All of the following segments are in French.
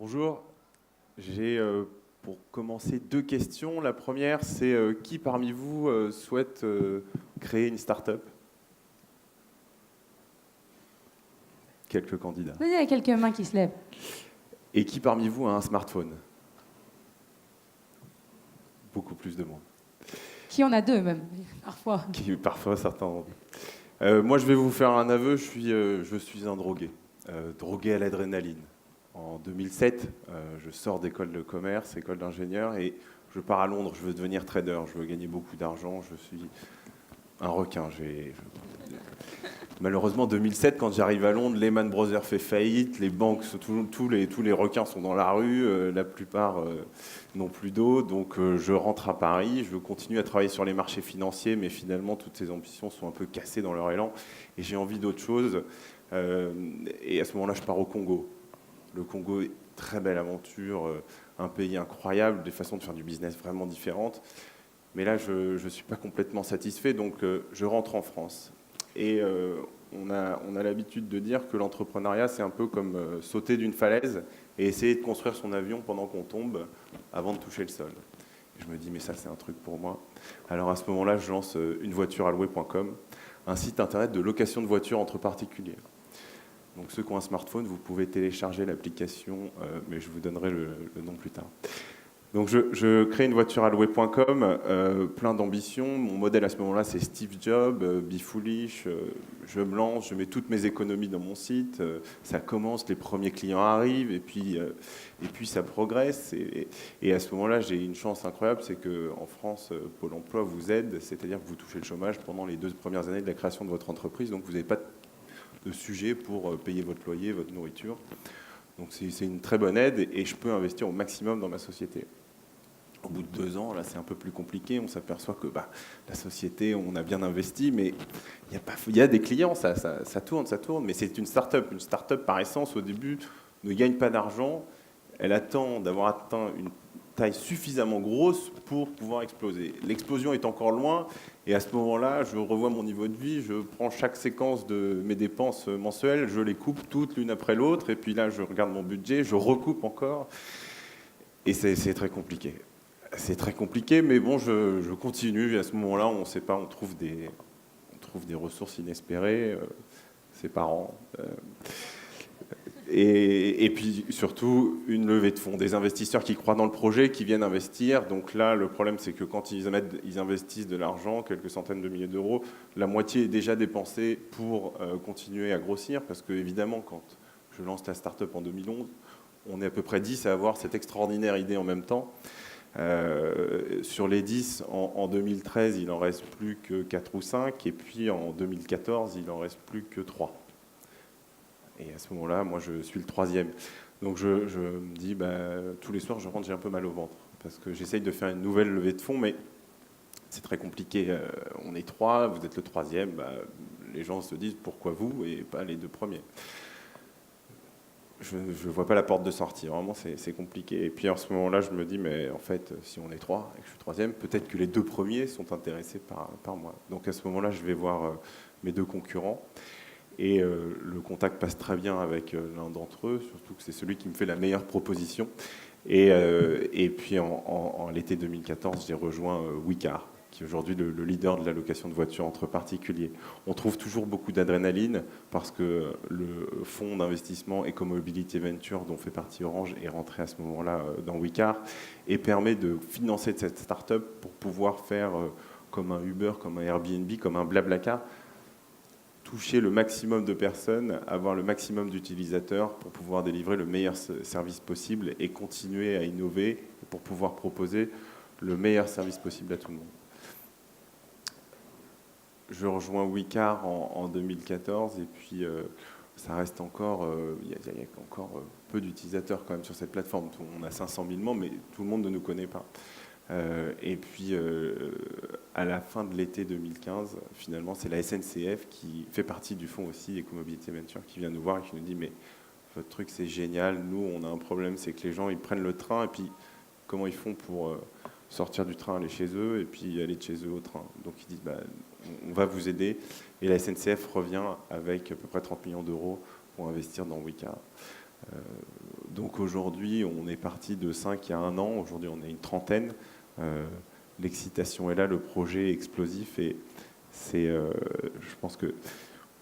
Bonjour, j'ai pour commencer deux questions. La première, c'est qui parmi vous souhaite créer une start-up? Quelques candidats. Oui, il y a quelques mains qui se lèvent. Et qui parmi vous a un smartphone? Beaucoup plus de monde. Qui en a deux même, parfois. Qui parfois certains ont. Moi, je vais vous faire un aveu, je suis un drogué. Drogué à l'adrénaline. En 2007, je sors d'école de commerce, école d'ingénieur, et je pars à Londres. Je veux devenir trader, je veux gagner beaucoup d'argent. Je suis un requin. Malheureusement, 2007, quand j'arrive à Londres, Lehman Brothers fait faillite, les banques, tous les requins sont dans la rue, la plupart n'ont plus d'eau. Donc je rentre à Paris, je veux continuer à travailler sur les marchés financiers, mais finalement, toutes ces ambitions sont un peu cassées dans leur élan, et j'ai envie d'autre chose. Et à ce moment-là, je pars au Congo. Le Congo, très belle aventure, un pays incroyable, des façons de faire du business vraiment différentes. Mais là, je ne suis pas complètement satisfait, donc je rentre en France. Et on a l'habitude de dire que l'entrepreneuriat, c'est un peu comme sauter d'une falaise et essayer de construire son avion pendant qu'on tombe avant de toucher le sol. Et je me dis, mais ça, c'est un truc pour moi. Alors à ce moment-là, je lance unevoitureallouer.com, un site internet de location de voitures entre particuliers. Donc ceux qui ont un smartphone, vous pouvez télécharger l'application, mais je vous donnerai le nom plus tard. Donc je crée unevoitureallouer.com, plein d'ambitions. Mon modèle à ce moment-là, c'est Steve Jobs, Be Foolish. Je me lance, je mets toutes mes économies dans mon site. Ça commence, les premiers clients arrivent, et puis ça progresse. Et à ce moment-là, j'ai une chance incroyable, c'est qu'en France, Pôle emploi vous aide, c'est-à-dire que vous touchez le chômage pendant les 2 premières années de la création de votre entreprise. Donc vous n'avez pas de sujet pour payer votre loyer, votre nourriture. Donc c'est une très bonne aide, et je peux investir au maximum dans ma société. Au bout de 2 ans, là, c'est un peu plus compliqué. On s'aperçoit que la société, on a bien investi, mais il y a des clients, ça tourne, mais c'est une start-up. Une start-up, par essence, au début, ne gagne pas d'argent. Elle attend d'avoir atteint une taille suffisamment grosse pour pouvoir exploser. L'explosion est encore loin, et à ce moment-là, je revois mon niveau de vie, je prends chaque séquence de mes dépenses mensuelles, je les coupe toutes l'une après l'autre, et puis là, je regarde mon budget, je recoupe encore, et c'est très compliqué. C'est très compliqué, mais bon, je continue. Et à ce moment-là, on ne sait pas, on trouve des ressources inespérées, ses parents. Et puis surtout, une levée de fonds, des investisseurs qui croient dans le projet, qui viennent investir. Donc là, le problème, c'est que quand ils investissent de l'argent, quelques centaines de milliers d'euros, la moitié est déjà dépensée pour continuer à grossir. Parce que, évidemment, quand je lance la start-up en 2011, on est à peu près 10 à avoir cette extraordinaire idée en même temps. Sur les 10, en 2013, il n'en reste plus que 4 ou 5, et puis en 2014, il n'en reste plus que 3. Et à ce moment-là, moi, je suis le 3e. Donc je me dis, tous les soirs, je rentre, j'ai un peu mal au ventre, parce que j'essaye de faire une nouvelle levée de fonds, mais c'est très compliqué. On est 3, vous êtes le 3e, les gens se disent, pourquoi vous et pas les 2 premiers? Je ne vois pas la porte de sortie, vraiment c'est compliqué. Et puis en ce moment-là, je me dis, mais en fait, si on est 3 et que je suis 3e, peut-être que les 2 premiers sont intéressés par moi. Donc à ce moment-là, je vais voir mes 2 concurrents, et le contact passe très bien avec l'un d'entre eux, surtout que c'est celui qui me fait la meilleure proposition. Et puis en l'été 2014, j'ai rejoint Wicar, qui est aujourd'hui le leader de la location de voitures entre particuliers. On trouve toujours beaucoup d'adrénaline parce que le fonds d'investissement EcoMobility Venture, dont fait partie Orange, est rentré à ce moment-là dans Wicar et permet de financer cette start-up pour pouvoir faire comme un Uber, comme un Airbnb, comme un Blablacar, toucher le maximum de personnes, avoir le maximum d'utilisateurs pour pouvoir délivrer le meilleur service possible et continuer à innover pour pouvoir proposer le meilleur service possible à tout le monde. Je rejoins Wicar en 2014, et puis ça reste encore, il y a encore peu d'utilisateurs quand même sur cette plateforme. On a 500 000 membres, mais tout le monde ne nous connaît pas. Et puis à la fin de l'été 2015, finalement, c'est la SNCF qui fait partie du fonds aussi EcoMobility Venture, qui vient nous voir et qui nous dit, mais votre truc c'est génial, nous on a un problème, c'est que les gens ils prennent le train, et puis comment ils font pour sortir du train, aller chez eux, et puis aller de chez eux au train. Donc ils disent, on va vous aider. Et la SNCF revient avec à peu près 30 millions d'euros pour investir dans Wicar. Donc aujourd'hui, on est parti de 5 il y a 1 an. Aujourd'hui, on est une trentaine. L'excitation est là, le projet est explosif. Et je pense que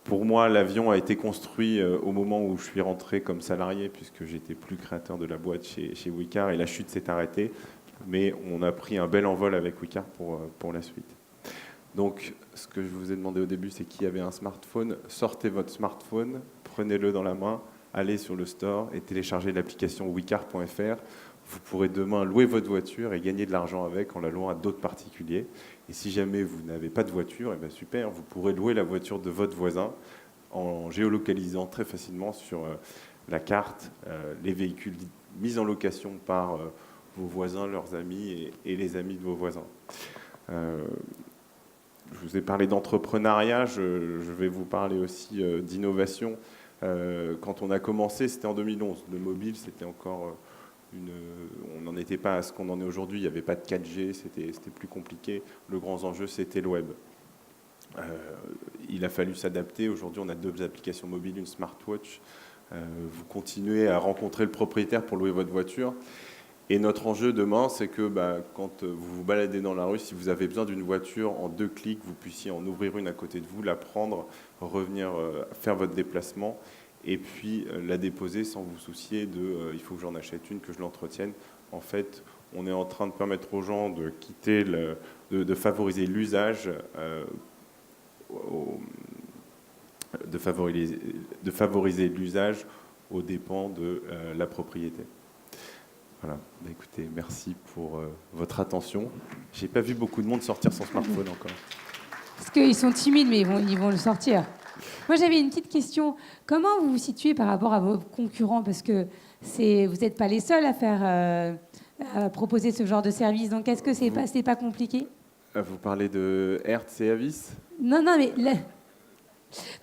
pour moi, l'avion a été construit au moment où je suis rentré comme salarié, puisque j'étais plus créateur de la boîte chez Wicar, et la chute s'est arrêtée. Mais on a pris un bel envol avec Wicar pour la suite. Donc, ce que je vous ai demandé au début, c'est qui avait un smartphone. Sortez votre smartphone, prenez-le dans la main, allez sur le store et téléchargez l'application wicar.fr. Vous pourrez demain louer votre voiture et gagner de l'argent avec en la louant à d'autres particuliers. Et si jamais vous n'avez pas de voiture, eh bien super, vous pourrez louer la voiture de votre voisin en géolocalisant très facilement sur la carte les véhicules mis en location par vos voisins, leurs amis et les amis de vos voisins. Je vous ai parlé d'entrepreneuriat, je vais vous parler aussi d'innovation. Quand on a commencé, c'était en 2011. Le mobile, c'était encore on n'en était pas à ce qu'on en est aujourd'hui. Il n'y avait pas de 4G, c'était plus compliqué. Le grand enjeu, c'était le web. Il a fallu s'adapter. Aujourd'hui, on a 2 applications mobiles, une smartwatch. Vous continuez à rencontrer le propriétaire pour louer votre voiture. Et notre enjeu demain, c'est que quand vous vous baladez dans la rue, si vous avez besoin d'une voiture, en 2 clics, vous puissiez en ouvrir une à côté de vous, la prendre, revenir faire votre déplacement, et puis la déposer sans vous soucier de il faut que j'en achète une, que je l'entretienne. En fait, on est en train de permettre aux gens de quitter, de favoriser l'usage, de favoriser l'usage aux dépens de la propriété. Voilà, écoutez, merci pour votre attention. J'ai pas vu beaucoup de monde sortir son smartphone encore. Parce qu'ils sont timides, mais ils vont le sortir. Moi, j'avais une petite question. Comment vous vous situez par rapport à vos concurrents? Parce que vous n'êtes pas les seuls à proposer ce genre de service. Donc, est-ce que c'est pas compliqué? Vous parlez de Hertz et Avis? Non, mais...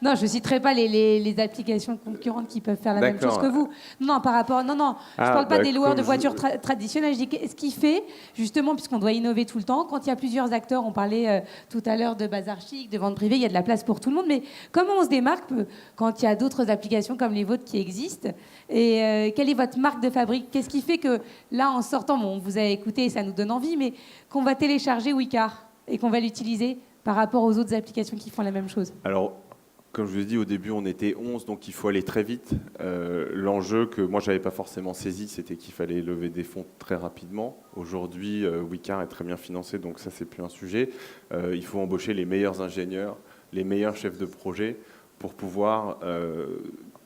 Non, je ne citerai pas les applications concurrentes qui peuvent faire la même chose que vous. Non, par rapport... Non, je ne parle pas des loueurs de voitures traditionnelles. Je dis ce qui fait, justement, puisqu'on doit innover tout le temps, quand il y a plusieurs acteurs, on parlait tout à l'heure de bazar chic, de vente privée, il y a de la place pour tout le monde, mais comment on se démarque quand il y a d'autres applications comme les vôtres qui existent? Et quelle est votre marque de fabrique? Qu'est-ce qui fait que, là, en sortant, on vous a écouté et ça nous donne envie, mais qu'on va télécharger Wicar et qu'on va l'utiliser par rapport aux autres applications qui font la même chose? Alors, comme je vous ai dit, au début, on était 11, donc il faut aller très vite. L'enjeu que moi, je n'avais pas forcément saisi, c'était qu'il fallait lever des fonds très rapidement. Aujourd'hui, Wicar est très bien financé, donc ça, c'est plus un sujet. Il faut embaucher les meilleurs ingénieurs, les meilleurs chefs de projet pour pouvoir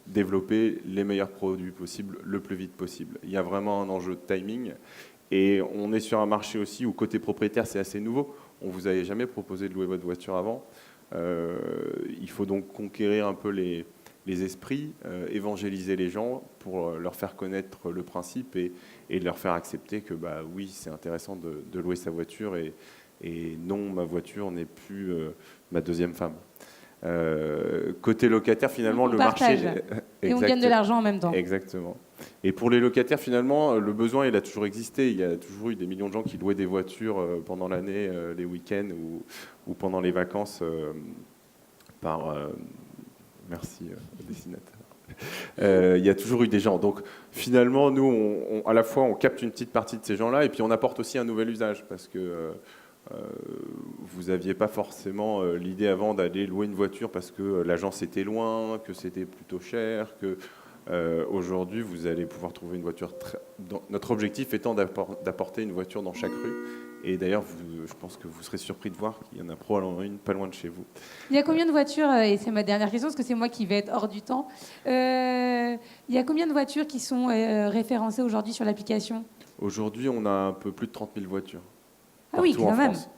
développer les meilleurs produits possibles le plus vite possible. Il y a vraiment un enjeu de timing. Et on est sur un marché aussi où, côté propriétaire, c'est assez nouveau. On ne vous avait jamais proposé de louer votre voiture avant. Il faut donc conquérir un peu les esprits, évangéliser les gens pour leur faire connaître le principe et leur faire accepter que oui, c'est intéressant de louer sa voiture et non, ma voiture n'est plus ma deuxième femme. Côté locataire, finalement, on le partage. marché... Et on gagne de l'argent en même temps. Exactement. Et pour les locataires, finalement, le besoin, il a toujours existé. Il y a toujours eu des millions de gens qui louaient des voitures pendant l'année, les week-ends ou pendant les vacances merci, dessinateur. Il y a toujours eu des gens. Donc, finalement, nous, à la fois, on capte une petite partie de ces gens-là et puis on apporte aussi un nouvel usage parce que vous n'aviez pas forcément l'idée avant d'aller louer une voiture parce que l'agence était loin, que c'était plutôt cher, que aujourd'hui vous allez pouvoir trouver une voiture. Notre objectif étant d'apporter une voiture dans chaque rue. Et d'ailleurs, je pense que vous serez surpris de voir qu'il y en a probablement une pas loin de chez vous. Il y a combien de voitures, et c'est ma dernière question parce que c'est moi qui vais être hors du temps, il y a combien de voitures qui sont référencées aujourd'hui sur l'application? Aujourd'hui, on a un peu plus de 30 000 voitures. Ah oui, quand même. France.